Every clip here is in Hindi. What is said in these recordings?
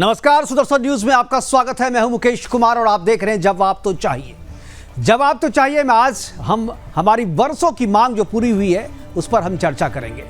नमस्कार, सुदर्शन न्यूज में आपका स्वागत है। मैं हूं मुकेश कुमार और आप देख रहे हैं जवाब तो चाहिए। जवाब तो चाहिए में आज हम हमारी वर्षों की मांग जो पूरी हुई है उस पर हम चर्चा करेंगे।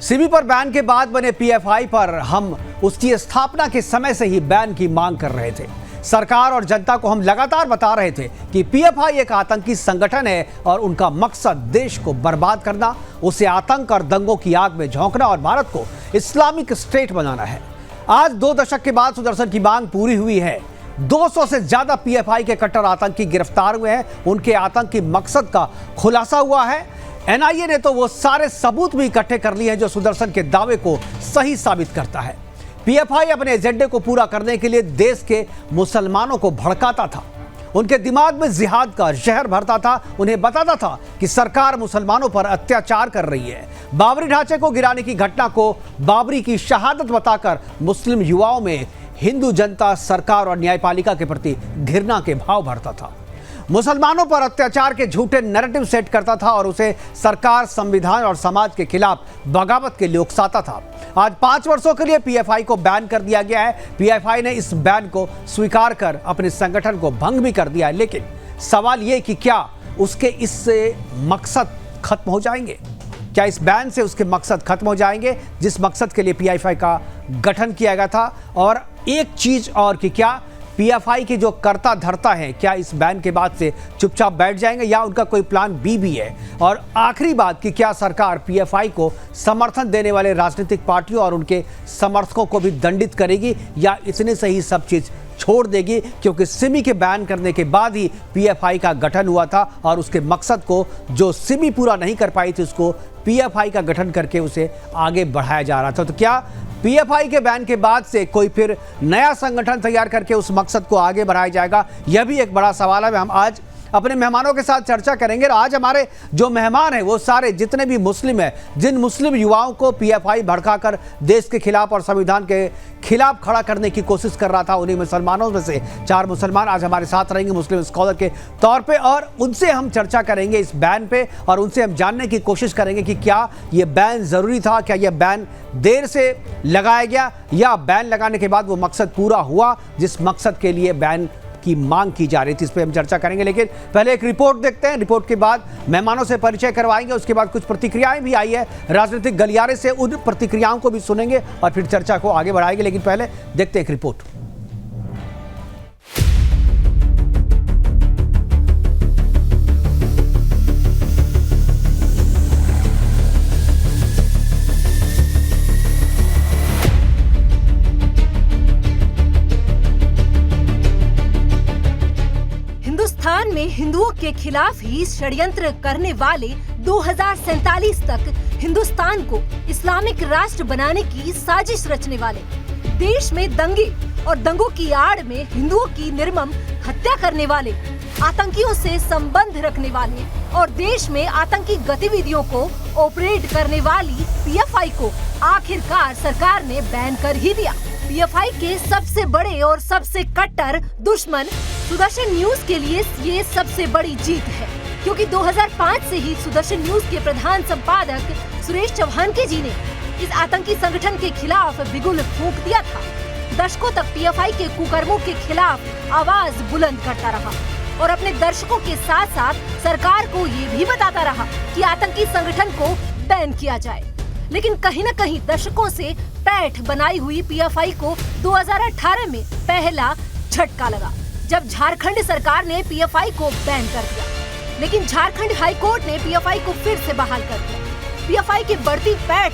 सिमी पर बैन के बाद बने पीएफआई पर हम उसकी स्थापना के समय से ही बैन की मांग कर रहे थे। सरकार और जनता को हम लगातार बता रहे थे कि पीएफआई एक आतंकी संगठन है और उनका मकसद देश को बर्बाद करना, उसे आतंक और दंगों की आग में झोंकना और भारत को इस्लामिक स्टेट बनाना है। आज 2 दशक के बाद सुदर्शन की मांग पूरी हुई है। 200 से ज्यादा पीएफआई के कट्टर आतंकी गिरफ्तार हुए हैं। उनके आतंकी मकसद का खुलासा हुआ है। एनआईए ने तो वो सारे सबूत भी इकट्ठे कर लिए हैं जो सुदर्शन के दावे को सही साबित करता है। पीएफआई अपने एजेंडे को पूरा करने के लिए देश के मुसलमानों को भड़काता था, उनके दिमाग में जिहाद का जहर भरता था, उन्हें बताता था कि सरकार मुसलमानों पर अत्याचार कर रही है। बाबरी ढांचे को गिराने की घटना को बाबरी की शहादत बताकर मुस्लिम युवाओं में हिंदू जनता, सरकार और न्यायपालिका के प्रति घृणा के भाव भरता था। मुसलमानों पर अत्याचार के झूठे नैरेटिव सेट करता था और उसे सरकार, संविधान और समाज के खिलाफ बगावत के लिए उकसाता था। आज 5 वर्षों के लिए पीएफआई को बैन कर दिया गया है। पीएफआई ने इस बैन को स्वीकार कर अपने संगठन को भंग भी कर दिया है। लेकिन सवाल यह कि क्या उसके इससे मकसद खत्म हो जाएंगे? क्या इस बैन से उसके मकसद खत्म हो जाएंगे जिस मकसद के लिए पीएफआई का गठन किया गया था? और एक चीज और कि क्या पीएफआई के जो कर्ता धर्ता हैं क्या इस बैन के बाद से चुपचाप बैठ जाएंगे या उनका कोई प्लान बी भी है? और आखिरी बात कि क्या सरकार पीएफआई को समर्थन देने वाले राजनीतिक पार्टियों और उनके समर्थकों को भी दंडित करेगी या इतने से ही सब चीज छोड़ देगी? क्योंकि सिमी के बैन करने के बाद ही पीएफआई का गठन हुआ था और उसके मकसद को जो सिमी पूरा नहीं कर पाई थी उसको पीएफआई का गठन करके उसे आगे बढ़ाया जा रहा था। तो क्या पीएफआई के बैन के बाद से कोई फिर नया संगठन तैयार करके उस मकसद को आगे बढ़ाया जाएगा? यह भी एक बड़ा सवाल है। हम आज अपने मेहमानों के साथ चर्चा करेंगे। और आज हमारे जो मेहमान हैं वो सारे जितने भी मुस्लिम हैं, जिन मुस्लिम युवाओं को पीएफआई भड़काकर देश के खिलाफ और संविधान के खिलाफ खड़ा करने की कोशिश कर रहा था, उन्हीं मुसलमानों में से 4 मुसलमान आज हमारे साथ रहेंगे मुस्लिम स्कॉलर के तौर पे और उनसे हम चर्चा करेंगे इस बैन पे और उनसे हम जानने की कोशिश करेंगे कि क्या ये बैन ज़रूरी था, क्या ये बैन देर से लगाया गया या बैन लगाने के बाद वो मकसद पूरा हुआ जिस मकसद के लिए बैन की मांग की जा रही थी। इस पर हम चर्चा करेंगे। लेकिन पहले एक रिपोर्ट देखते हैं। रिपोर्ट के बाद मेहमानों से परिचय करवाएंगे। उसके बाद कुछ प्रतिक्रियाएं भी आई है राजनीतिक गलियारे से, उन प्रतिक्रियाओं को भी सुनेंगे और फिर चर्चा को आगे बढ़ाएंगे। लेकिन पहले देखते हैं एक रिपोर्ट। हिंदुस्तान में हिंदुओं के खिलाफ ही षड्यंत्र करने वाले 2047 तक हिंदुस्तान को इस्लामिक राष्ट्र बनाने की साजिश रचने वाले, देश में दंगे और दंगों की आड़ में हिंदुओं की निर्मम हत्या करने वाले, आतंकियों से संबंध रखने वाले और देश में आतंकी गतिविधियों को ऑपरेट करने वाली पीएफआई को आखिरकार सरकार ने बैन कर ही दिया। पीएफआई के सबसे बड़े और सबसे कट्टर दुश्मन सुदर्शन न्यूज के लिए ये सबसे बड़ी जीत है, क्योंकि 2005 से ही सुदर्शन न्यूज के प्रधान संपादक सुरेश चौहान जी ने इस आतंकी संगठन के खिलाफ बिगुल फूंक दिया था। दशकों तक पीएफआई के कुकर्मों के खिलाफ आवाज बुलंद करता रहा और अपने दर्शकों के साथ साथ सरकार को ये भी बताता रहा कि आतंकी संगठन को बैन किया जाए। लेकिन कहीं न कहीं दशकों से पैठ बनाई हुई पीएफआई को 2018 में पहला झटका लगा जब झारखंड सरकार ने पीएफआई को बैन कर दिया। लेकिन झारखंड हाई कोर्ट ने पीएफआई को फिर से बहाल कर दिया। पीएफआई की बढ़ती पैठ,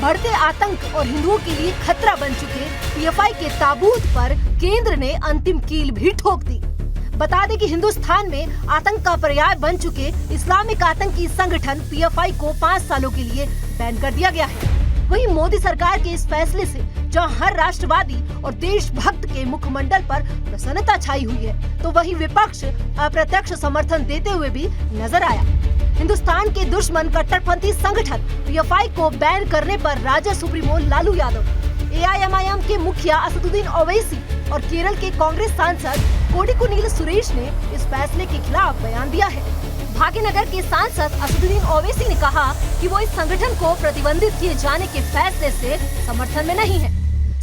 बढ़ते आतंक और हिंदुओं के लिए खतरा बन चुके पीएफआई के ताबूत पर केंद्र ने अंतिम कील भी ठोक दी। बता दें कि हिंदुस्तान में आतंक का पर्याय बन चुके इस्लामिक आतंकी संगठन पीएफआई को 5 सालों के लिए बैन कर दिया गया है। वहीं मोदी सरकार के इस फैसले से जहां हर राष्ट्रवादी और देशभक्त के मुखमंडल पर प्रसन्नता छाई हुई है, तो वहीं विपक्ष अप्रत्यक्ष समर्थन देते हुए भी नजर आया। हिंदुस्तान के दुश्मन कट्टरपंथी संगठन पीएफआई को बैन करने पर राजद सुप्रीमो लालू यादव, एआईएमआईएम के मुखिया असदुद्दीन ओवैसी और केरल के कांग्रेस सांसद कोडिकुनिल सुरेश ने इस फैसले के खिलाफ बयान दिया है। भाग्यनगर के सांसद असदुद्दीन ओवैसी ने कहा कि वो इस संगठन को प्रतिबंधित किए जाने के फैसले से समर्थन में नहीं है।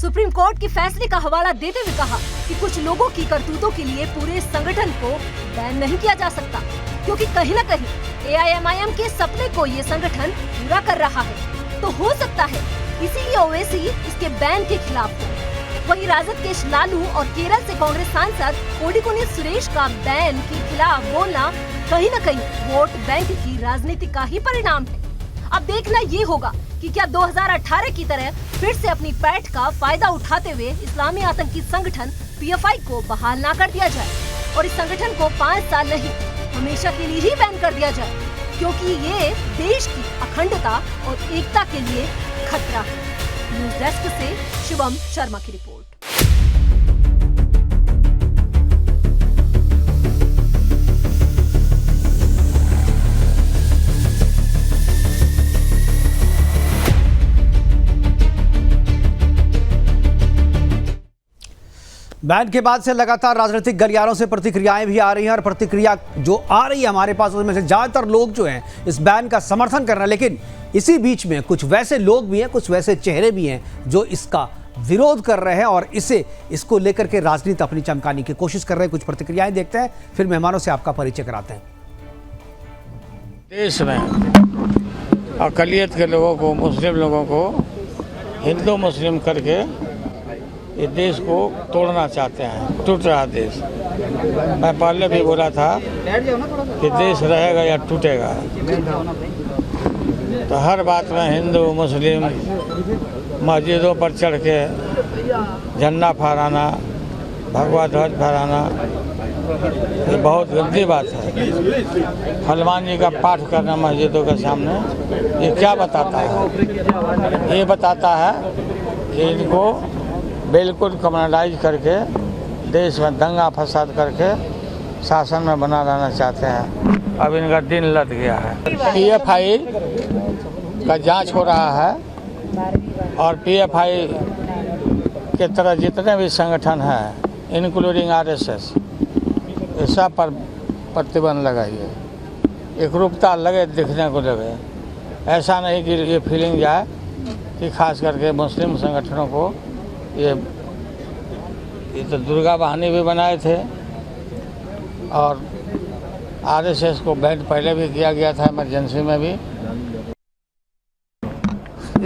सुप्रीम कोर्ट के फैसले का हवाला देते हुए कहा कि कुछ लोगों की करतूतों के लिए पूरे संगठन को बैन नहीं किया जा सकता, क्योंकि कहीं न कहीं AIMIM के सपने को ये संगठन पूरा कर रहा है। तो हो सकता है इसीलिए ओवैसी इसके बैन के खिलाफ हो। वहीं राजद के लालू और केरल से कांग्रेस सांसद कोडिकुनिल सुरेश का बैन के खिलाफ बोलना कहीं न कहीं वोट बैंक की राजनीति का ही परिणाम है। अब देखना ये होगा कि क्या 2018 की तरह फिर से अपनी पैठ का फायदा उठाते हुए इस्लामी आतंकी संगठन PFI को बहाल ना कर दिया जाए और इस संगठन को 5 साल नहीं हमेशा के लिए ही बैन कर दिया जाए, क्योंकि ये देश की अखंडता और एकता के लिए खतरा है। न्यूज डेस्क से शिवम शर्मा की रिपोर्ट। बैन के बाद से लगातार राजनीतिक गलियारों से प्रतिक्रियाएं भी आ रही हैं और प्रतिक्रिया जो आ रही है हमारे पास उसमें से ज़्यादातर लोग जो हैं इस बैन का समर्थन कर रहे हैं। लेकिन इसी बीच में कुछ वैसे लोग भी हैं, कुछ वैसे चेहरे भी हैं जो इसका विरोध कर रहे हैं और इसको लेकर के राजनीति अपनी चमकाने की कोशिश कर रहे हैं। कुछ प्रतिक्रियाएं देखते हैं, फिर मेहमानों से आपका परिचय कराते हैं। देश में अक़लियत के लोगों को, मुस्लिम लोगों को हिंदू मुस्लिम करके ये देश को तोड़ना चाहते हैं। टूट रहा देश। मैं पहले भी बोला था कि देश रहेगा या टूटेगा। तो हर बात में हिंदू मुस्लिम मस्जिदों पर चढ़ के झंडा फहराना, भगवा ध्वज फहराना, ये बहुत गंदी बात है। हनुमान जी का पाठ करना मस्जिदों के सामने, ये क्या बताता है? ये बताता है कि इनको बिल्कुल कम्युनलाइज करके देश में दंगा फसाद करके शासन में बना रहना चाहते हैं। अब इनका दिन लद गया है। PFI का जांच हो रहा है और PFI के तरह जितने भी संगठन हैं इंक्लूडिंग RSS, ये सब पर प्रतिबंध लगाइए। एकरूपता लगे, दिखने को लगे। ऐसा नहीं कि ये फीलिंग जाए कि खास करके मुस्लिम संगठनों को ये तो दुर्गा वाहिनी भी बनाए थे और RSS को बैन पहले भी किया गया था, इमरजेंसी में भी।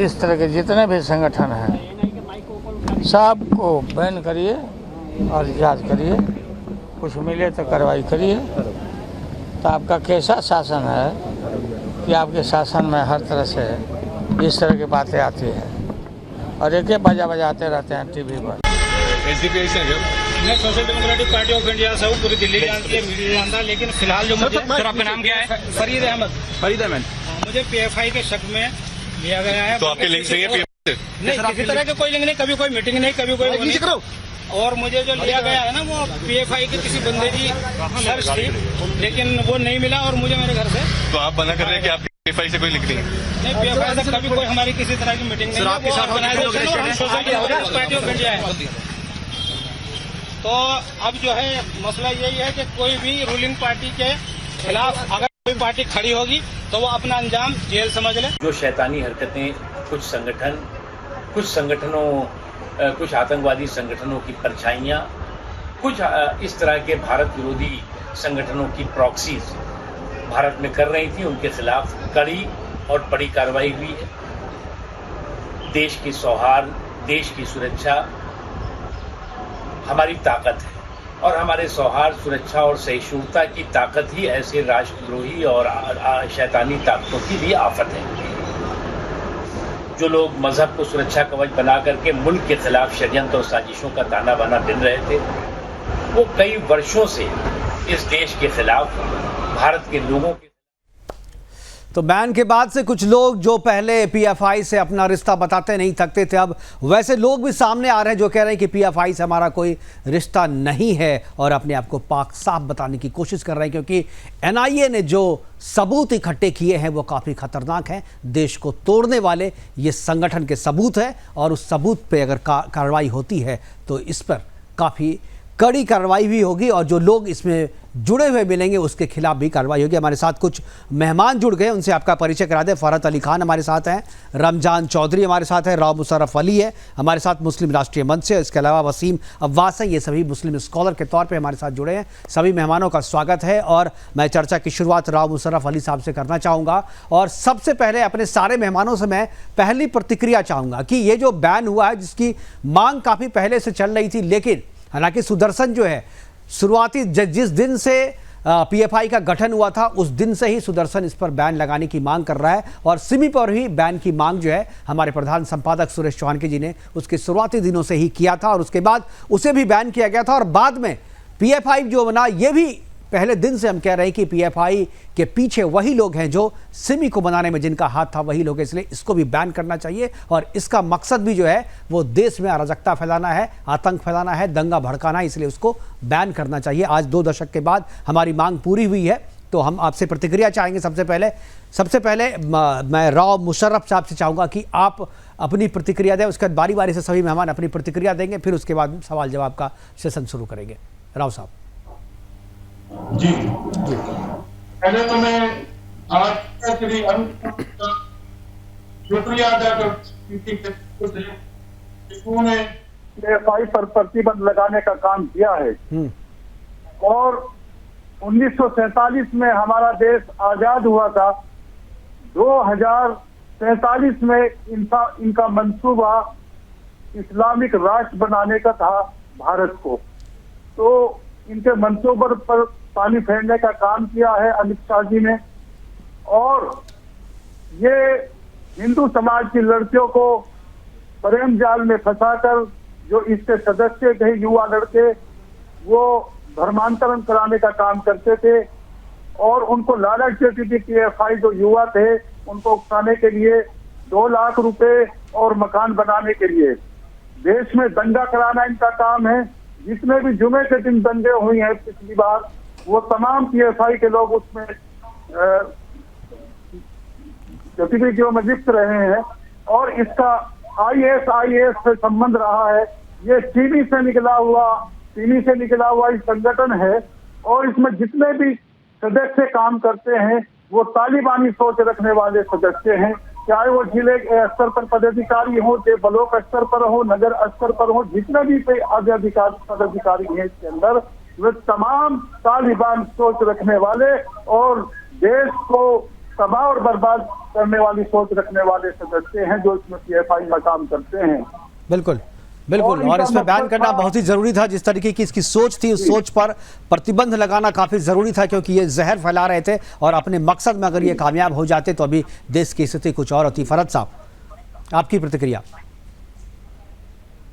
इस तरह के जितने भी संगठन हैं सबको बैन करिए और जांच करिए, कुछ मिले तो कार्रवाई करिए। तो आपका कैसा शासन है कि आपके शासन में हर तरह से इस तरह की बातें आती हैं और एक बाजा बजाते रहते हैं टीवी पर। मैं social democratic party of India से हूँ, पूरी दिल्ली जानती है, मीडिया जानता है। लेकिन फिलहाल जो मुझे, सर आपका नाम क्या है? फरीद अहमद। मुझे PFI के शक में लिया गया है। तो आपके लिंक नहीं है? नहीं, किसी तरह के कोई लिंक नहीं, कभी कोई मीटिंग नहीं, कभी कोई। और मुझे जो लिया गया है ना, वो PFI के किसी बंदे की सर्च थी, लेकिन वो नहीं मिला और मुझे मेरे घर से। तो आप मना कर रहे हैं कि आप PFI से कोई लिंक नहीं? नहीं, PFI से कभी कोई हमारी किसी तरह की मीटिंग नहीं। आपके साथ social democratic party of India है। तो अब जो है मसला यही है कि कोई भी रूलिंग पार्टी के खिलाफ अगर कोई पार्टी खड़ी होगी तो वो अपना अंजाम जेल समझ ले। जो शैतानी हरकतें कुछ संगठनों, कुछ आतंकवादी संगठनों की परछाइयाँ, कुछ इस तरह के भारत विरोधी संगठनों की प्रॉक्सीज भारत में कर रही थी, उनके खिलाफ कड़ी और बड़ी कार्रवाई हुई है। देश की सौहार्द, देश की सुरक्षा हमारी ताकत है और हमारे सौहार्द, सुरक्षा और सहिष्णुता की ताकत ही ऐसे राष्ट्रद्रोही और शैतानी ताकतों की भी आफत है। जो लोग मजहब को सुरक्षा कवच बना करके मुल्क के खिलाफ षड्यंत्र और साजिशों का ताना बाना बिन रहे थे, वो कई वर्षों से इस देश के खिलाफ, भारत के लोगों के। तो बैन के बाद से कुछ लोग जो पहले PFI से अपना रिश्ता बताते नहीं थकते थे, अब वैसे लोग भी सामने आ रहे हैं जो कह रहे हैं कि PFI से हमारा कोई रिश्ता नहीं है और अपने आप को पाक साफ बताने की कोशिश कर रहे हैं, क्योंकि NIA ने जो सबूत इकट्ठे किए हैं वो काफ़ी खतरनाक हैं, देश को तोड़ने वाले ये संगठन के सबूत है और उस सबूत पे अगर कार्रवाई होती है तो इस पर काफ़ी कड़ी कार्रवाई भी होगी और जो लोग इसमें जुड़े हुए मिलेंगे उसके खिलाफ भी कार्रवाई होगी। हमारे साथ कुछ मेहमान जुड़ गए, उनसे आपका परिचय करा दें। फरहत अली खान हमारे साथ हैं, रमजान चौधरी हमारे साथ हैं, राव मुशर्रफ अली है हमारे साथ मुस्लिम राष्ट्रीय मंच से, इसके अलावा वसीम अब्बास हैं, ये सभी मुस्लिम स्कॉलर के तौर पे हमारे साथ जुड़े हैं। सभी मेहमानों का स्वागत है और मैं चर्चा की शुरुआत राव मुशर्रफ अली साहब से करना चाहूँगा। और सबसे पहले अपने सारे मेहमानों से मैं पहली प्रतिक्रिया चाहूँगा कि ये जो बैन हुआ है, जिसकी मांग काफ़ी पहले से चल रही थी, लेकिन हालांकि सुदर्शन जो है शुरुआती जिस दिन से पीएफआई का गठन हुआ था उस दिन से ही सुदर्शन इस पर बैन लगाने की मांग कर रहा है और सिमी पर ही बैन की मांग जो है हमारे प्रधान संपादक सुरेश चौहान जी ने उसके शुरुआती दिनों से ही किया था और उसके बाद उसे भी बैन किया गया था। और बाद में पीएफआई जो बना, ये भी पहले दिन से हम कह रहे हैं कि पीएफआई के पीछे वही लोग हैं जो सिमी को बनाने में जिनका हाथ था, वही लोग हैं, इसलिए इसको भी बैन करना चाहिए। और इसका मकसद भी जो है वो देश में अराजकता फैलाना है, आतंक फैलाना है, दंगा भड़काना है, इसलिए उसको बैन करना चाहिए। आज 2 दशक के बाद हमारी मांग पूरी हुई है, तो हम आपसे प्रतिक्रिया चाहेंगे। सबसे पहले मैं राव मुशर्रफ साहब से चाहूँगा कि आप अपनी प्रतिक्रिया दें, उसके बाद बारी बारी से सभी मेहमान अपनी प्रतिक्रिया देंगे, फिर उसके बाद सवाल जवाब का सेशन शुरू करेंगे। राव साहब। जी पहले तो मैं आज श्री अनुप का शुक्रिया अदा करता हूं जिन्होंने पीएफआई पर प्रतिबंध लगाने का काम किया है। और 1947 में हमारा देश आजाद हुआ था, 2047 में इनका मंसूबा इस्लामिक राष्ट्र बनाने का था भारत को। तो इनके मंसूबे पर पानी फेरने का काम किया है अमित शाह जी ने। और ये हिंदू समाज की लड़कियों को प्रेम जाल में फंसाकर जो इसके सदस्य थे युवा लड़के, वो धर्मांतरण कराने का काम करते थे और उनको लालच देती थी पीएफआई जो युवा थे उनको उकसाने के लिए 2 लाख रुपए और मकान बनाने के लिए। देश में दंगा कराना इनका काम है। जितने भी जुमे के दिन दंगे हुई हैं पिछली बार, वो तमाम पीएफआई के लोग उसमें गतिविधियों में लिप्त रहे हैं। और इसका आईएस से संबंध रहा है। ये चीनी से निकला हुआ इस संगठन है और इसमें जितने भी सदस्य काम करते हैं वो तालिबानी सोच रखने वाले सदस्य हैं, चाहे वो जिले स्तर पर पदाधिकारी हो, चाहे ब्लॉक स्तर पर हो, नगर स्तर पर हो, जितने भी पदाधिकारी हैं इसके अंदर, वे तमाम तालिबान सोच रखने वाले और देश को तबाह और बर्बाद करने वाली सोच रखने वाले सदस्य हैं जो इसमें पीएफआई में काम करते हैं। बिल्कुल और इसमें बैन करना बहुत ही जरूरी था। जिस तरीके की इसकी सोच थी, उस सोच पर प्रतिबंध लगाना काफी जरूरी था, क्योंकि ये जहर फैला रहे थे और अपने मकसद में अगर ये कामयाब हो जाते तो अभी देश की स्थिति कुछ और होती। फरहत साहब, आपकी प्रतिक्रिया।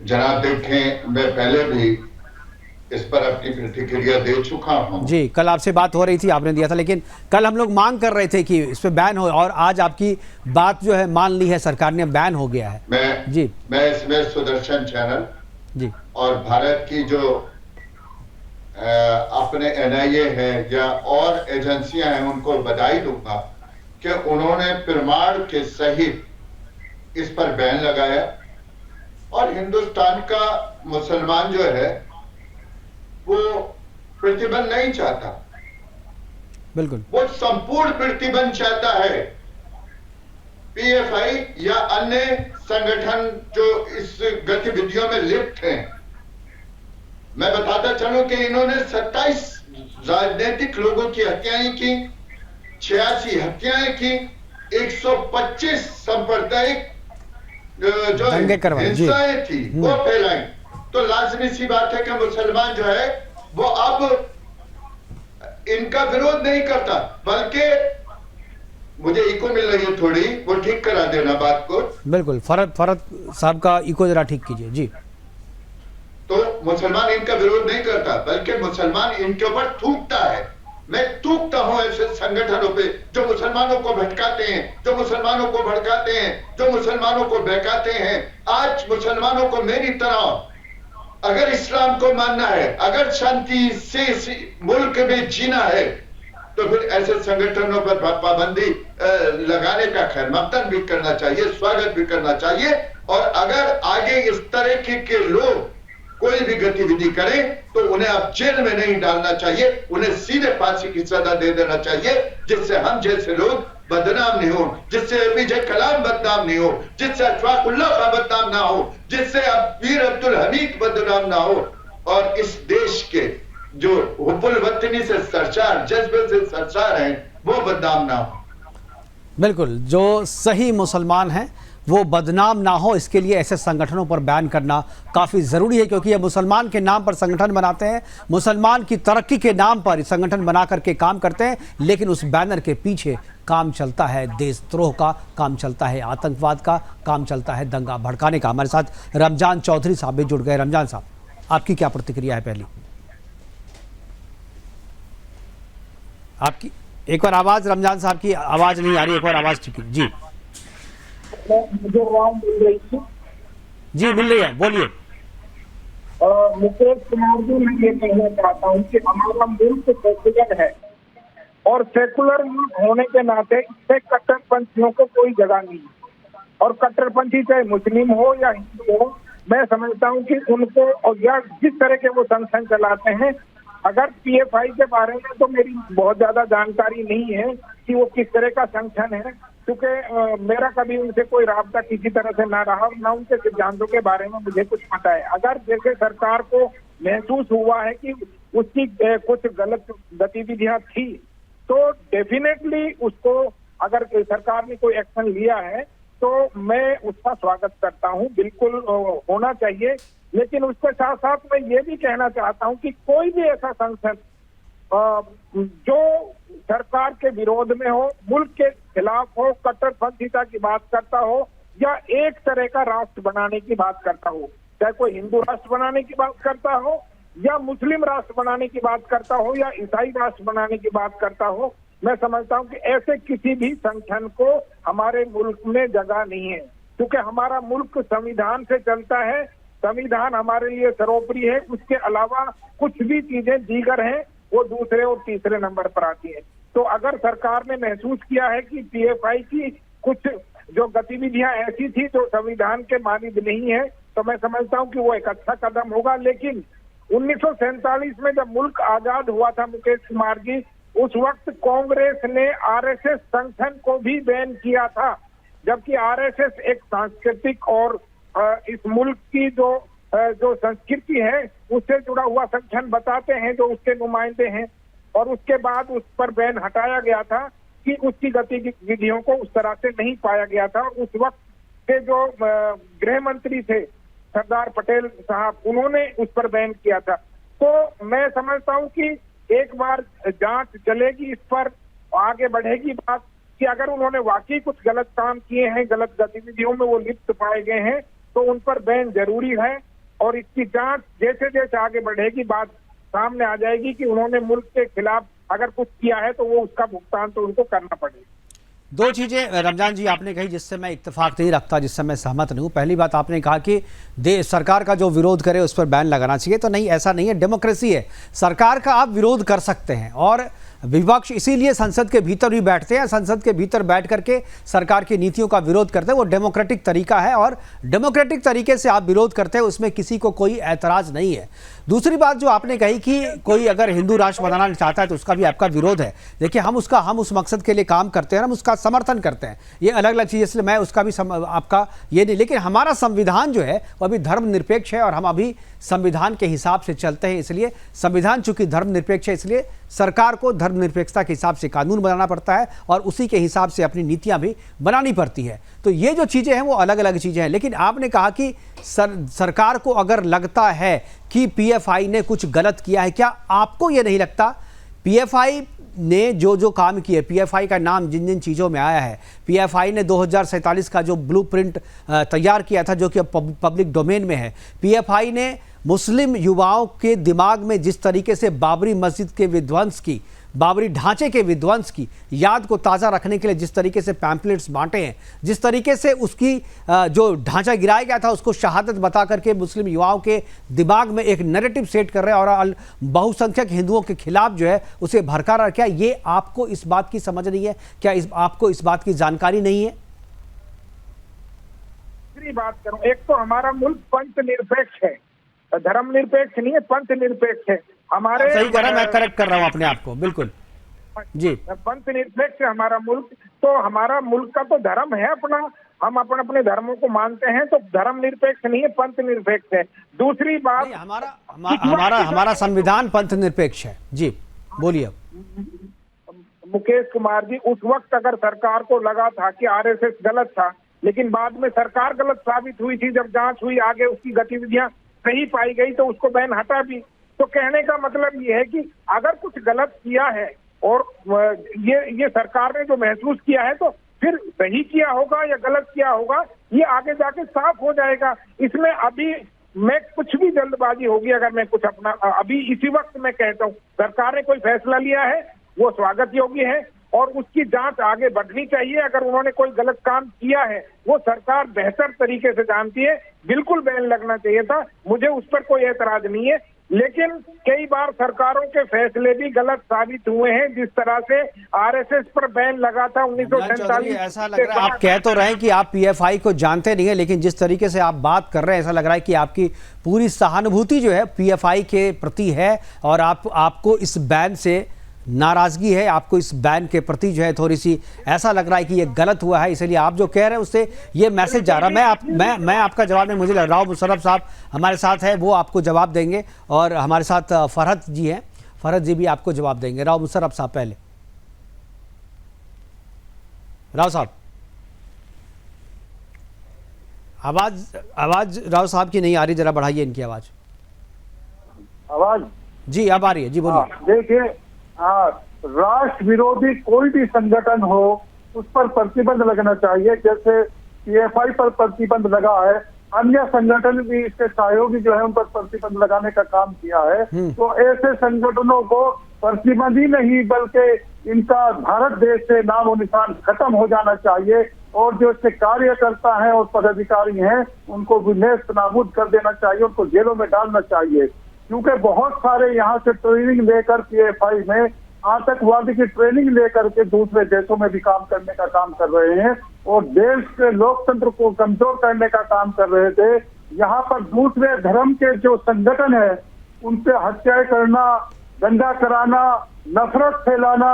जनाब देखें, मैं पहले भी इस पर अपनी प्रतिक्रिया दे चुका हूं। जी, कल आपसे बात हो रही थी, आपने दिया था, लेकिन कल हम लोग मांग कर रहे थे कि इस पे बैन हो और आज आपकी बात जो है मान ली है सरकार ने, बैन हो गया है। मैं इसमें सुदर्शन चैनल जी और भारत की जो अपने एनआईए है या और एजेंसियां हैं उनको बधाई दूंगा कि उन्होंने प्रमाण के सहित इस पर बैन लगाया। और हिंदुस्तान का मुसलमान जो है वो प्रतिबंध नहीं चाहता, बिल्कुल वो संपूर्ण प्रतिबंध चाहता है। पीएफआई या अन्य संगठन जो इस गतिविधियों में लिप्त हैं, मैं बताता चलूं कि इन्होंने 27 राजनीतिक लोगों की हत्याएं की, 86 हत्याएं की, 125 सांप्रदायिक जो हिंसाएं थी वो फैलाई। तो लाजमी सी बात है कि मुसलमान जो है वो अब इनका विरोध नहीं करता, बल्कि मुझे इको मिल रही है थोड़ी, वो ठीक करा देना बात को। बिल्कुल, फरहत साहब का इको जरा ठीक कीजिए जी। तो मुसलमान इनका विरोध नहीं करता, बल्कि मुसलमान इनके ऊपर थूकता है। मैं थूकता हूं ऐसे संगठनों पे जो मुसलमानों को भटकाते हैं, जो मुसलमानों को भड़काते हैं, जो मुसलमानों को बहकाते हैं। आज मुसलमानों को मेरी तरह अगर इस्लाम को मानना है, अगर शांति से मुल्क में जीना है, तो फिर ऐसे संगठनों पर पाबंदी लगाने का खैर मकदम भी करना चाहिए, स्वागत भी करना चाहिए। और अगर आगे इस तरह के लोग कोई भी गतिविधि करे तो उन्हें अब जेल में नहीं डालना चाहिए, उन्हें सीधे फांसी की सजा दे देना चाहिए, जिससे हम जैसे लोग बदनाम नहीं हो, जिससे एपीजे कलाम बदनाम नहीं हो, जिससे अशफाकुल्लाह खां बदनाम ना हो, जिससे मीर अब्दुल हमीद बदनाम ना हो, और इस देश के जो हुब्बुल वतनी से सरशार, जज्बे से सरशार हैं, वो बदनाम ना हो। बिल्कुल, जो सही मुसलमान हैं वो बदनाम ना हो, इसके लिए ऐसे संगठनों पर बैन करना काफ़ी ज़रूरी है, क्योंकि ये मुसलमान के नाम पर संगठन बनाते हैं, मुसलमान की तरक्की के नाम पर संगठन बना करके काम करते हैं, लेकिन उस बैनर के पीछे काम चलता है देशद्रोह का, काम चलता है आतंकवाद का, काम चलता है दंगा भड़काने का। हमारे साथ रमजान चौधरी साहब भी जुड़ गए। रमजान साहब, आपकी क्या प्रतिक्रिया है? पहली आपकी एक बार आवाज़, रमजान साहब की आवाज़ नहीं आ रही, एक बार आवाज़ ठीक जी। मुझे आवाज मिल रही थी जी, मिल रही है, बोलिए। मुकेश कुमार जी, मैं ये कहना चाहता हूँ कि हमारा मुल्क सेकुलर है और सेकुलर मुल्क होने के नाते इसमें कट्टरपंथियों को कोई जगह नहीं है, और कट्टरपंथी चाहे मुस्लिम हो या हिंदू हो, मैं समझता हूँ कि उनको और या जिस तरह के वो संगठन चलाते हैं, अगर पीएफआई के बारे में तो मेरी बहुत ज्यादा जानकारी नहीं है कि वो किस तरह का संगठन है, क्योंकि मेरा कभी उनसे कोई राब्ता किसी तरह से ना रहा और ना उनके सिद्धांतों के बारे में मुझे कुछ पता है। अगर जैसे सरकार को महसूस हुआ है कि उसकी कुछ गलत गतिविधियां थी, तो डेफिनेटली उसको, अगर सरकार ने कोई एक्शन लिया है तो मैं उसका स्वागत करता हूं, बिल्कुल होना चाहिए। लेकिन उसके साथ साथ मैं ये भी कहना चाहता हूं कि कोई भी ऐसा संगठन जो सरकार के विरोध में हो, मुल्क के खिलाफ हो, कट्टरपंथीता की बात करता हो, या एक तरह का राष्ट्र बनाने की बात करता हो, चाहे कोई हिंदू राष्ट्र बनाने की बात करता हो, या मुस्लिम राष्ट्र बनाने की बात करता हो, या ईसाई राष्ट्र बनाने की बात करता हो, मैं समझता हूं कि ऐसे किसी भी संगठन को हमारे मुल्क में जगह नहीं है, क्योंकि हमारा मुल्क संविधान से चलता है, संविधान हमारे लिए सर्वोपरि है, उसके अलावा कुछ भी चीजें दीगर हैं वो दूसरे और तीसरे नंबर पर आती है। तो अगर सरकार ने महसूस किया है कि पीएफआई की कुछ जो गतिविधियां ऐसी थी जो संविधान के मानद नहीं है, तो मैं समझता हूं कि वो एक अच्छा कदम होगा। लेकिन 1947 में जब मुल्क आजाद हुआ था मुकेश कुमार जी, उस वक्त कांग्रेस ने आरएसएस संगठन को भी बैन किया था, जबकि आरएसएस एक सांस्कृतिक और इस मुल्क की जो संस्कृति है उससे जुड़ा हुआ संगठन बताते हैं, जो उसके नुमाइंदे हैं, और उसके बाद उस पर बैन हटाया गया था कि उसकी गतिविधियों को उस तरह से नहीं पाया गया था। उस वक्त के जो गृह मंत्री थे सरदार पटेल साहब, उन्होंने उस पर बैन किया था। तो मैं समझता हूं कि एक बार जांच चलेगी, इस पर आगे बढ़ेगी बात कि अगर उन्होंने वाकई कुछ गलत काम किए हैं, गलत गतिविधियों में वो लिप्त पाए गए हैं, तो उन पर बैन जरूरी है, और इसकी जांच जैसे जैसे आगे बढ़ेगी बात सामने आ जाएगी कि उन्होंने मुल्क के खिलाफ अगर कुछ किया है तो वो उसका भुगतान तो उनको करना पड़ेगा। दो चीज़ें रमजान जी आपने कही जिससे मैं इत्तेफाक नहीं रखता, जिससे मैं सहमत नहीं हूँ। पहली बात, आपने कहा कि सरकार का जो विरोध करे उस पर बैन लगाना चाहिए, तो नहीं, ऐसा नहीं है। डेमोक्रेसी है, सरकार का आप विरोध कर सकते हैं, और विपक्ष इसीलिए संसद के भीतर भी बैठते हैं, संसद के भीतर बैठ करके सरकार की नीतियों का विरोध करते हैं। वो डेमोक्रेटिक तरीका है, और डेमोक्रेटिक तरीके से आप विरोध करते हैं, उसमें किसी को कोई ऐतराज़ नहीं है। दूसरी बात जो आपने कही कि कोई अगर हिंदू राष्ट्र बनाना चाहता है तो उसका भी आपका विरोध है। देखिए, हम उस मकसद के लिए काम करते हैं, हम उसका समर्थन करते हैं, ये अलग अलग चीज़, इसलिए मैं उसका भी आपका ये नहीं। लेकिन हमारा संविधान जो है वो अभी धर्मनिरपेक्ष है, और हम अभी संविधान के हिसाब से चलते हैं। इसलिए संविधान चूंकि धर्मनिरपेक्ष है, इसलिए सरकार को धर्मनिरपेक्षता के हिसाब से कानून बनाना पड़ता है, और उसी के हिसाब से अपनी नीतियां भी बनानी पड़ती है। तो ये जो चीज़ें हैं वो अलग अलग चीज़ें हैं। लेकिन आपने कहा कि सरकार को अगर लगता है कि पीएफआई ने कुछ गलत किया है, क्या आपको ये नहीं लगता पीएफआई ने जो काम किए, पीएफआई का नाम जिन जिन चीज़ों में आया है, पीएफआई ने 2047 का जो ब्लूप्रिंट तैयार किया था जो कि पब्लिक डोमेन में है, पीएफआई ने मुस्लिम युवाओं के दिमाग में जिस तरीके से बाबरी मस्जिद के विध्वंस की, बाबरी ढांचे के विध्वंस की याद को ताज़ा रखने के लिए जिस तरीके से पैम्पलेट्स बांटे हैं, जिस तरीके से उसकी जो ढांचा गिराया गया था उसको शहादत बता करके मुस्लिम युवाओं के दिमाग में एक नैरेटिव सेट कर रहे हैं, और बहुसंख्यक हिंदुओं के खिलाफ जो है उसे भड़का रहा है। क्या ये आपको इस बात की समझ नहीं है? क्या आपको इस बात की जानकारी नहीं है? दूसरी बात करूं, एक तो हमारा मुल्क पंच निरपेक्ष है, धर्मनिरपेक्ष नहीं है, पंथ निरपेक्ष है। हमारे सही कह रहा, मैं करेक्ट कर रहा हूँ अपने आप को, बिल्कुल जी। पंथ निरपेक्ष है हमारा मुल्क, तो हमारा मुल्क का तो धर्म है अपना, हम अपने धर्मों को मानते हैं, तो धर्म निरपेक्ष नहीं है, पंथ निरपेक्ष है। दूसरी बात, हमारा संविधान पंथ निरपेक्ष है जी, बोलिए। मुकेश कुमार जी, उस वक्त अगर सरकार को लगा था कि आरएसएस गलत था, लेकिन बाद में सरकार गलत साबित हुई थी, जब जांच हुई आगे उसकी गतिविधियां सही पाई गई तो उसको बैन हटा भी। तो कहने का मतलब ये है कि अगर कुछ गलत किया है और ये सरकार ने जो महसूस किया है तो फिर सही किया होगा या गलत किया होगा, ये आगे जाके साफ हो जाएगा। इसमें अभी मैं कुछ भी जल्दबाजी होगी अगर मैं कुछ अपना अभी इसी वक्त मैं कहता हूँ, सरकार ने कोई फैसला लिया है वो स्वागत योग्य है और उसकी जांच आगे बढ़नी चाहिए। अगर उन्होंने कोई गलत काम किया है वो सरकार बेहतर तरीके से जानती है, बिल्कुल बैन लगना चाहिए था, मुझे उस पर कोई एतराज नहीं है। लेकिन कई बार सरकारों के फैसले भी गलत साबित हुए हैं, जिस तरह से आरएसएस पर बैन लगा था 1947। ऐसा लग रहा है आप कह तो रहे हैं कि आप पीएफआई को जानते नहीं है, लेकिन जिस तरीके से आप बात कर रहे हैं ऐसा लग रहा है कि आपकी पूरी सहानुभूति जो है पीएफआई के प्रति है और आपको इस बैन से नाराजगी है, आपको इस बैन के प्रति जो है थोड़ी सी ऐसा लग रहा है कि ये गलत हुआ है, इसलिए आप जो कह रहे हैं उससे ये मैसेज जा रहा है। मैं आपका जवाब में, मुझे लग राव मुशर्रफ साहब हमारे साथ है, वो आपको जवाब देंगे और हमारे साथ फरहत जी हैं, फरहत जी भी आपको जवाब देंगे। राव मुशर्रफ साहब पहले। राव साहब, आवाज राव साहब की नहीं आ रही, जरा बढ़ाइए इनकी आवाज। आवाज जी अब आ रही है जी, बोलिए। देखिए, हाँ, राष्ट्र विरोधी कोई भी संगठन हो उस पर प्रतिबंध लगना चाहिए, जैसे पीएफआई पर प्रतिबंध लगा है, अन्य संगठन भी इसके सहयोगी जो है उन पर प्रतिबंध लगाने का काम किया है। तो ऐसे संगठनों को प्रतिबंध ही नहीं बल्कि इनका भारत देश से नामो निशान खत्म हो जाना चाहिए और जो इसके कार्यकर्ता हैं और पदाधिकारी हैं उनको नेस्त नाबूद कर देना चाहिए, उनको जेलों में डालना चाहिए। क्योंकि बहुत सारे यहाँ से ट्रेनिंग लेकर पीएफआई में आतंकवादी की ट्रेनिंग लेकर के दूसरे देशों में भी काम करने का काम कर रहे हैं और देश के लोकतंत्र को कमजोर करने का काम कर रहे थे। यहाँ पर दूसरे धर्म के जो संगठन है उन पे हत्याएं करना, दंगा कराना, नफरत फैलाना,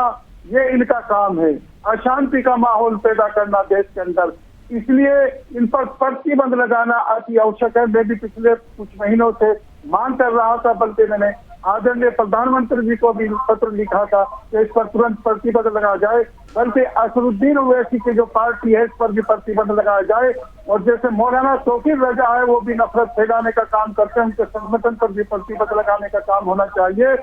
ये इनका काम है, अशांति का माहौल पैदा करना देश के अंदर। इसलिए इन पर प्रतिबंध लगाना अति आवश्यक है। मैं भी पिछले कुछ महीनों से मांग कर रहा था, बल्कि मैंने आदरणीय प्रधानमंत्री जी को भी पत्र लिखा था कि इस पर तुरंत प्रतिबंध लगाया जाए, बल्कि असरुद्दीन ओवैसी की जो पार्टी है इस पर भी प्रतिबंध लगाया जाए। और जैसे मौलाना तौकीर रजा है वो भी नफरत फैलाने का काम करते हैं, उनके संगठन पर भी प्रतिबंध लगाने का काम होना चाहिए।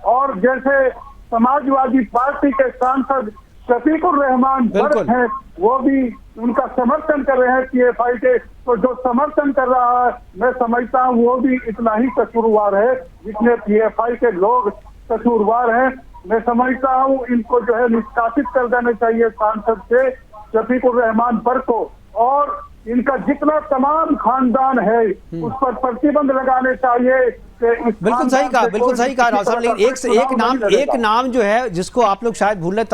और जैसे समाजवादी पार्टी के सांसद शफीकुर रहमान बर्क हैं, वो भी उनका समर्थन कर रहे हैं पीएफआई के, तो जो समर्थन कर रहा है मैं समझता हूँ वो भी इतना ही कसूरवार है जितने पीएफआई के लोग कसूरवार हैं। मैं समझता हूँ इनको जो है निष्कासित कर देना चाहिए सांसद से शफीकुर रहमान बर्क को, और इनका जितना तमाम खानदान है उस पर प्रतिबंध लगाने चाहिए। बिल्कुल सही कहा, बिल्कुल सही कहा राव साहब। लेकिन एक नाम जो है जिसको आप लोग शायद भूल रहे,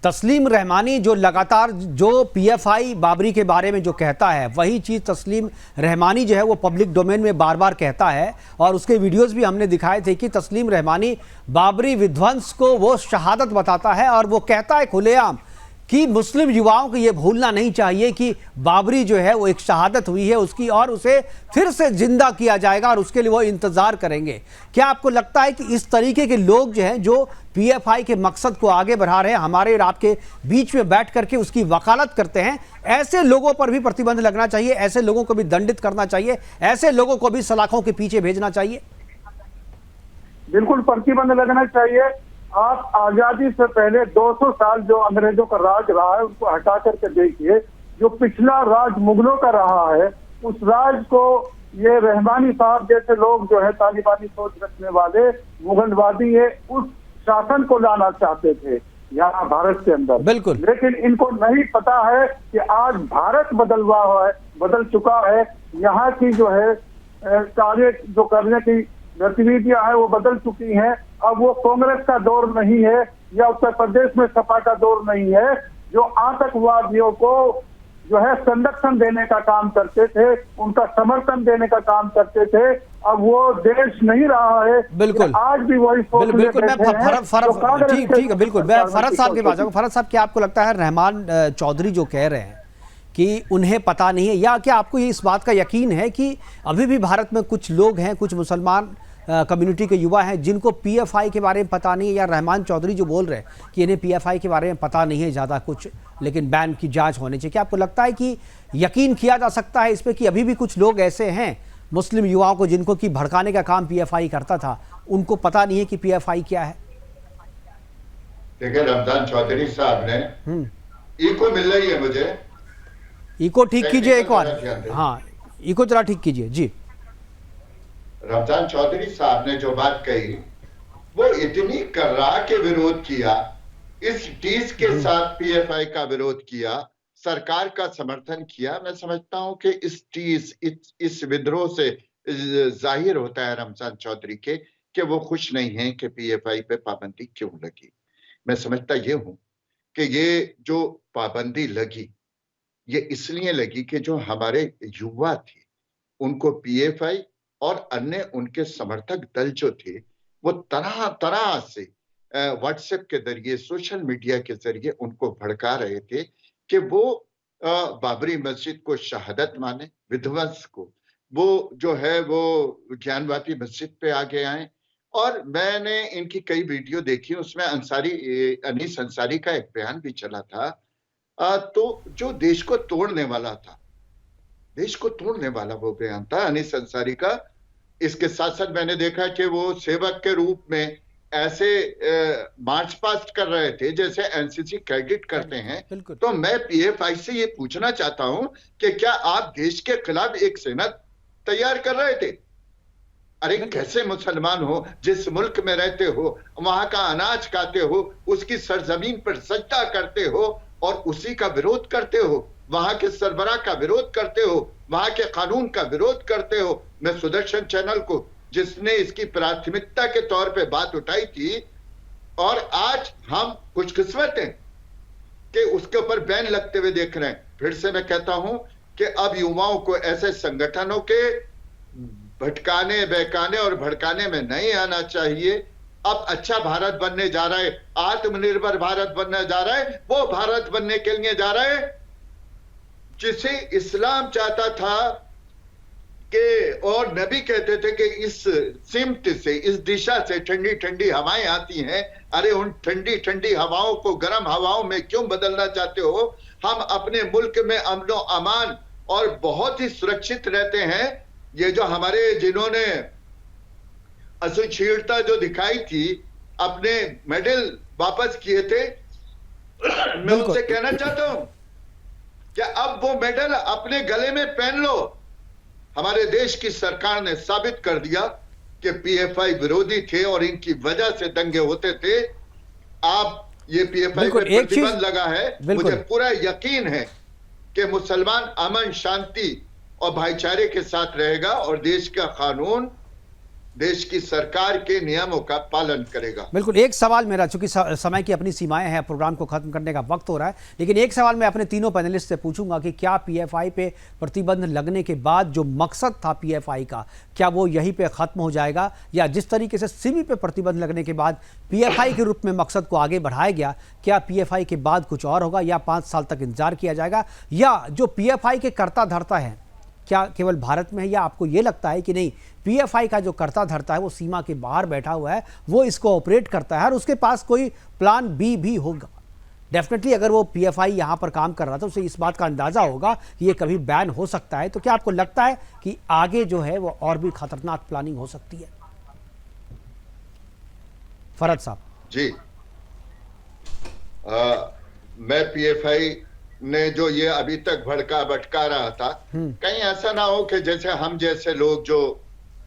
तस्लीम रहमानी जो लगातार जो पीएफआई बाबरी के बारे में जो कहता है वही चीज़ तस्लीम रहमानी जो है वो पब्लिक डोमेन में बार बार कहता है और उसके वीडियोस भी हमने दिखाए थे कि तस्लीम रहमानी बाबरी विध्वंस को वो शहादत बताता है और वो कहता है खुलेआम कि मुस्लिम युवाओं को ये भूलना नहीं चाहिए कि बाबरी जो है वो एक शहादत हुई है उसकी और उसे फिर से जिंदा किया जाएगा और उसके लिए वो इंतजार करेंगे। क्या आपको लगता है कि इस तरीके के लोग जो हैं जो पीएफआई के मकसद को आगे बढ़ा रहे हैं, हमारे और आपके बीच में बैठ करके उसकी वकालत करते हैं, ऐसे लोगों पर भी प्रतिबंध लगना चाहिए, ऐसे लोगों को भी दंडित करना चाहिए, ऐसे लोगों को भी सलाखों के पीछे भेजना चाहिए? बिल्कुल प्रतिबंध लगना चाहिए। आप आजादी से पहले 200 साल जो अंग्रेजों का राज रहा है उसको हटा करके देखिए, जो पिछला राज मुगलों का रहा है उस राज को ये रहमानी साहब जैसे लोग जो है तालिबानी सोच रखने वाले मुगलवादी ये उस शासन को लाना चाहते थे यहाँ भारत के अंदर। बिल्कुल। लेकिन इनको नहीं पता है कि आज भारत बदल चुका है, यहाँ की जो है कार्य जो करने की गतिविधियां हैं वो बदल चुकी हैं। अब वो कांग्रेस का दौर नहीं है या उत्तर प्रदेश में सपा का दौर नहीं है जो आतंकवादियों को जो है संरक्षण देने का काम करते थे, उनका समर्थन देने का काम करते थे। अब वो देश नहीं रहा है। बिल्कुल आज भी वही सोच बिल्कुल मैं बैठे हैं। ठीक है, बिल्कुल मैं फरहत साहब के पास जाऊँ। फरहत साहब, क्या आपको लगता है रहमान चौधरी जो कह रहे हैं कि उन्हें पता नहीं है, या क्या आपको ये इस बात का यकीन है कि अभी भी भारत में कुछ लोग हैं, कुछ मुसलमान कम्युनिटी के युवा हैं जिनको पीएफआई के बारे में पता नहीं है, या रहमान चौधरी जो बोल रहे हैं कि इन्हें पीएफआई के बारे में पता नहीं है ज़्यादा कुछ, लेकिन बैन की जांच होनी चाहिए? क्या आपको लगता है कि यकीन किया जा सकता है इस पर कि अभी भी कुछ लोग ऐसे हैं मुस्लिम युवाओं को जिनको कि भड़काने का काम पीएफआई करता था, उनको पता नहीं है कि पीएफआई क्या है? देखिए, रमजान चौधरी साहब ने इको मिल रही है मुझे, इको ठीक कीजिए एक बार। हाँ, इको जरा ठीक कीजिए जी। रमजान चौधरी साहब ने जो बात कही वो इतनी कर्रा के विरोध किया, इस टीस के साथ पीएफआई का विरोध किया, सरकार का समर्थन किया। मैं समझता हूं कि इस टीस, इस विद्रोह से जाहिर होता है रमजान चौधरी के कि वो खुश नहीं हैं कि पीएफआई पे पाबंदी क्यों लगी। मैं समझता ये हूं कि ये जो पाबंदी लगी ये इसलिए लगी कि जो हमारे युवा थे उनको पीएफआई और अन्य उनके समर्थक दल जो थे वो तरह तरह से व्हाट्सएप के जरिए, सोशल मीडिया के जरिए उनको भड़का रहे थे कि वो बाबरी मस्जिद को शहादत माने, विध्वंस को वो जो है वो ज्ञानवापी मस्जिद पे आगे आए। और मैंने इनकी कई वीडियो देखी, उसमें अनीस अंसारी का एक बयान भी चला था, तो जो देश को तोड़ने वाला था, देश को तोड़ने वाला वो बयान था अनीस अंसारी का। इसके साथ साथ मैंने देखा कि वो सेवक के रूप में ऐसे मार्च पास्ट कर रहे थे जैसे एनसीसी कैडेट करते हैं। तो मैं पीएफआई से ये पूछना चाहता हूं कि क्या आप देश के खिलाफ एक सेना तैयार कर रहे थे? अरे कैसे मुसलमान हो, जिस मुल्क में रहते हो, वहां का अनाज खाते हो, उसकी सरजमीन पर सजदा करते हो और उसी का विरोध करते हो, वहां के सरबराह का विरोध करते हो, वहां के कानून का विरोध करते हो। मैं सुदर्शन चैनल को, जिसने इसकी प्राथमिकता के तौर पे बात उठाई थी, और आज हम खुशकिस्मत हैं कि उसके ऊपर बैन लगते हुए देख रहे हैं। फिर से मैं कहता हूं कि अब युवाओं को ऐसे संगठनों के भटकाने, बहकाने और भड़काने में नहीं आना चाहिए। अब अच्छा भारत बनने जा रहा है, आत्मनिर्भर भारत बनने जा रहा है, वो भारत बनने के लिए जा रहा है जिसे इस्लाम चाहता था कि, और नबी कहते थे कि इस सिमत से, इस दिशा से ठंडी ठंडी हवाएं आती हैं। अरे उन ठंडी ठंडी हवाओं को गर्म हवाओं में क्यों बदलना चाहते हो? हम अपने मुल्क में अमन और अमान और बहुत ही सुरक्षित रहते हैं। ये जो हमारे, जिन्होंने असहिष्णुता जो दिखाई थी, अपने मेडल वापस किए थे, मैं उनसे कहना चाहता हूं कि अब वो मेडल अपने गले में पहन लो। हमारे देश की सरकार ने साबित कर दिया कि पीएफआई विरोधी थे और इनकी वजह से दंगे होते थे। आप ये पीएफआई पे प्रतिबंध लगा है, मुझे पूरा यकीन है कि मुसलमान अमन, शांति और भाईचारे के साथ रहेगा और देश का कानून, देश की सरकार के नियमों का पालन करेगा। बिल्कुल। एक सवाल मेरा, चूंकि समय की अपनी सीमाएं हैं, प्रोग्राम को खत्म करने का वक्त हो रहा है, लेकिन एक सवाल मैं अपने तीनों पैनलिस्ट से पूछूंगा कि क्या पीएफआई पे प्रतिबंध लगने के बाद जो मकसद था पीएफआई का, क्या वो यहीं पे खत्म हो जाएगा, या जिस तरीके से सिमी पे प्रतिबंध लगने के बाद पीएफआई के रूप में मकसद को आगे बढ़ाया गया, क्या पीएफआई के बाद कुछ और होगा, या 5 साल तक इंतजार किया जाएगा? या जो पीएफआई के कर्ता धर्ता है क्या केवल भारत में है, या आपको ये लगता है कि नहीं, पीएफआई का जो कर्ता धर्ता है वो सीमा के बाहर बैठा हुआ है, वो इसको ऑपरेट करता है और उसके पास कोई प्लान बी भी होगा? डेफिनेटली अगर वो पीएफआई यहाँ पर काम कर रहा था, उसे इस बात का अंदाजा होगा कि ये कभी बैन हो सकता है। तो क्या आपको लगता है कि आगे जो है वो और भी खतरनाक प्लानिंग हो सकती है? फरहत साहब जी, मैं पीएफआई ने जो ये अभी तक भटका रहा था, कहीं ऐसा ना हो कि जैसे हम जैसे लोग जो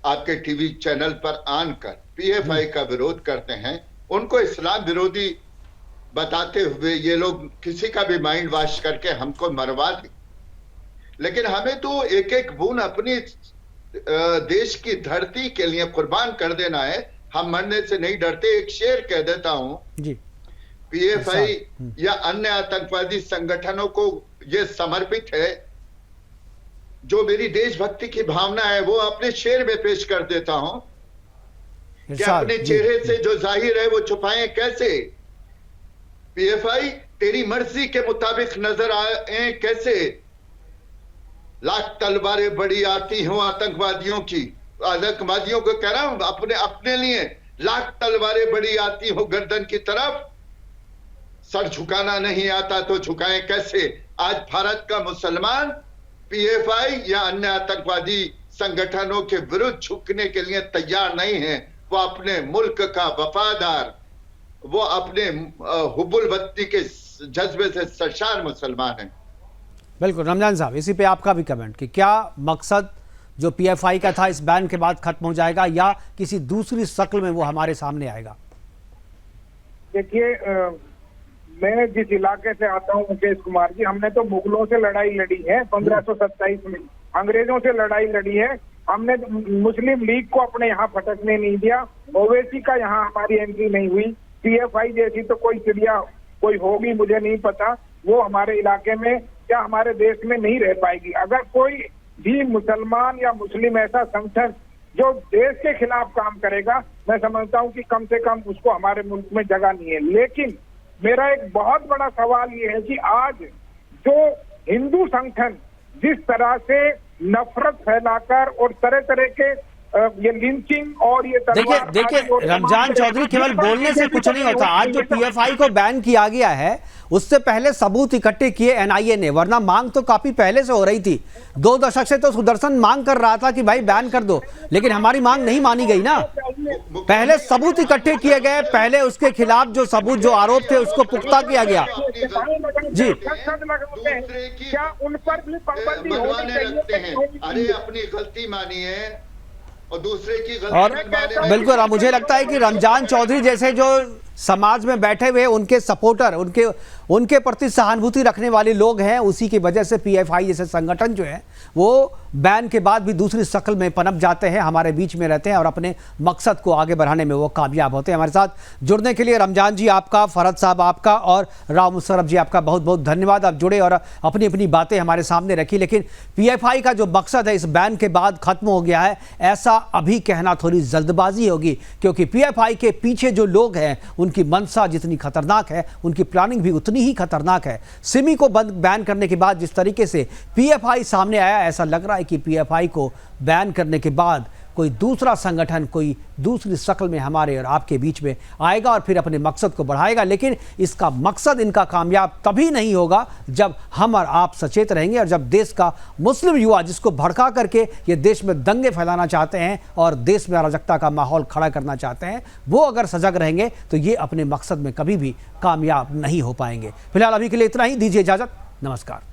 आपके टीवी चैनल पर आनकर पीएफआई का विरोध करते हैं, उनको इस्लाम विरोधी बताते हुए ये लोग किसी का भी माइंड वॉश करके हमको मरवा दे। लेकिन हमें तो एक एक बूंद अपनी देश की धरती के लिए कुर्बान कर देना है। हम मरने से नहीं डरते। एक शेर कह देता हूं जी, पीएफआई या अन्य आतंकवादी संगठनों को ये समर्पित है, जो मेरी देशभक्ति की भावना है वो अपने शेर में पेश कर देता हूं कि अपने चेहरे से जो जाहिर है वो छुपाएं कैसे। पीएफआई तेरी मर्जी के मुताबिक नजर आए कैसे, लाख तलवारें बड़ी आती हूं आतंकवादियों की, आतंकवादियों को कह रहा हूं, अपने लिए लाख तलवारें बड़ी आती हूं गर्दन की तरफ, सर झुकाना नहीं आता तो झुकाएं कैसे। आज भारत का मुसलमान पीएफआई या अन्य आतंकवादी संगठनों के विरुद्ध झुकने के लिए तैयार नहीं है। वो अपने मुल्क का वफादार, वो अपने हुब्बुल वतनी के जज्बे से सरशार मुसलमान है। बिल्कुल रमजान साहब, इसी पे आपका भी कमेंट कि क्या मकसद जो पीएफआई का था इस बैन के बाद खत्म हो जाएगा या किसी दूसरी शक्ल में वो हमारे सामने आएगा? देखिए, मैं जिस इलाके से आता हूं मुकेश कुमार जी, हमने तो मुगलों से लड़ाई लड़ी है 1527 में, अंग्रेजों से लड़ाई लड़ी है, हमने मुस्लिम लीग को अपने यहाँ फटकने नहीं दिया, ओवैसी का यहाँ हमारी एंट्री नहीं हुई। पीएफआई जैसी तो कोई चिड़िया कोई होगी मुझे नहीं पता, वो हमारे इलाके में या हमारे देश में नहीं रह पाएगी। अगर कोई भी मुसलमान या मुस्लिम ऐसा संगठन जो देश के खिलाफ काम करेगा, मैं समझता हूँ कि कम से कम उसको हमारे मुल्क में जगह नहीं है। लेकिन मेरा एक बहुत बड़ा सवाल ये है कि आज जो हिंदू संगठन जिस तरह से नफरत फैलाकर और तरह तरह के ये लिंचिंग और ये देखिए रमजान चौधरी, केवल बोलने से कुछ नहीं होता। आज जो पीएफआई को बैन किया गया है उससे पहले सबूत इकट्ठे किए एनआईए ने, वरना मांग तो काफी पहले से हो रही थी। 2 दशक से तो सुदर्शन मांग कर रहा था कि भाई बैन कर दो, लेकिन हमारी मांग नहीं मानी गई ना। पहले सबूत इकट्ठे किए गए, पहले उसके खिलाफ जो सबूत जो आरोप थे उसको पुख्ता किया गया। जी, क्या उन पर भी पाबंदी होनी चाहिए? अरे अपनी गलती मानी है और दूसरे की और गलती बिल्कुल मुझे लगता है कि रमजान चौधरी जैसे जो समाज में बैठे हुए उनके सपोर्टर, उनके प्रति सहानुभूति रखने वाले लोग हैं, उसी की वजह से पीएफआई जैसे संगठन जो है वो बैन के बाद भी दूसरी शक्ल में पनप जाते हैं, हमारे बीच में रहते हैं और अपने मकसद को आगे बढ़ाने में वो कामयाब होते हैं। हमारे साथ जुड़ने के लिए रमजान जी आपका, फरहद साहब आपका और राव मुशर्रफ जी आपका बहुत बहुत धन्यवाद। आप जुड़े और अपनी अपनी बातें हमारे सामने रखी। लेकिन पीएफआई का जो मकसद है इस बैन के बाद खत्म हो गया है, ऐसा अभी कहना थोड़ी जल्दबाजी होगी, क्योंकि पीएफआई के पीछे जो लोग हैं उनकी मंशा जितनी खतरनाक है उनकी प्लानिंग भी उतनी ही खतरनाक है। सिमी को बैन करने के बाद जिस तरीके से पीएफआई सामने आया, ऐसा लग रहा है कि पीएफआई को बैन करने के बाद कोई दूसरा संगठन कोई दूसरी शक्ल में हमारे और आपके बीच में आएगा और फिर अपने मकसद को बढ़ाएगा। लेकिन इसका मकसद इनका कामयाब तभी नहीं होगा जब हम और आप सचेत रहेंगे और जब देश का मुस्लिम युवा, जिसको भड़का करके ये देश में दंगे फैलाना चाहते हैं और देश में अराजकता का माहौल खड़ा करना चाहते हैं, वो अगर सजग रहेंगे तो ये अपने मकसद में कभी भी कामयाब नहीं हो पाएंगे। फिलहाल अभी के लिए इतना ही, दीजिए इजाजत, नमस्कार।